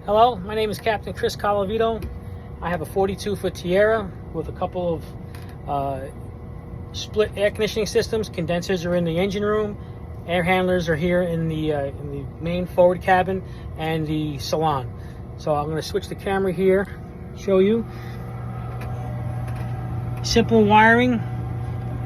Hello, my name is Captain Colavito. I have a 42-foot Tierra with a couple of split air conditioning systems. Condensers are in the engine room. Air handlers are here in the main forward cabin and the salon. So I'm going to switch the camera here, show you. Simple wiring.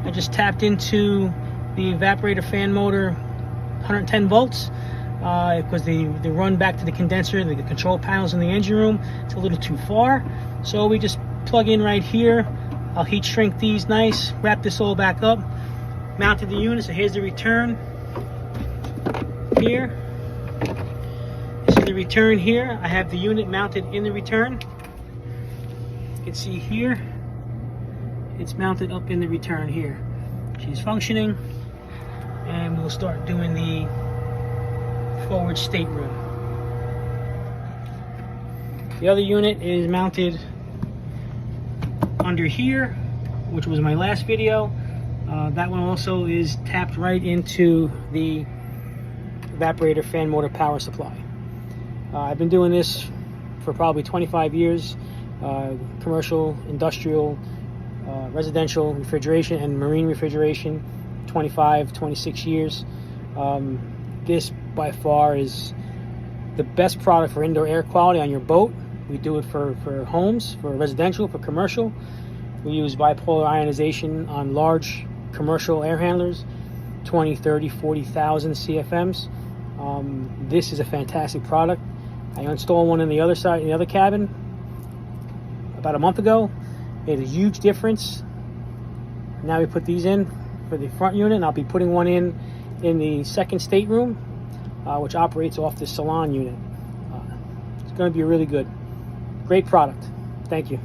I just tapped into the evaporator fan motor, 110 volts. Because they run back to the condenser, the control panels in the engine room. It's a little too far, so we just plug in right here. I'll heat shrink these nice, wrap this all back up, mounted the unit. So here's the return here. This is the return here. I have the unit mounted in the return. You can see here, it's mounted up in the return here. She's functioning, and we'll start doing the forward stateroom. The other unit is mounted under here, which was my last video. That one also is tapped right into the evaporator fan motor power supply. I've been doing this for probably 25 years. Commercial, industrial, residential refrigeration and marine refrigeration, 26 years. This by far is the best product for indoor air quality on your boat. We do it for homes, for residential, for commercial. We use bipolar ionization on large commercial air handlers, 20, 30, 40,000 CFMs. This is a fantastic product. I installed one in the other side, in the other cabin, about a month ago. Made a huge difference. Now we put these in for the front unit, and I'll be putting one in the second stateroom, which operates off the salon unit. It's going to be really good. Great product. Thank you.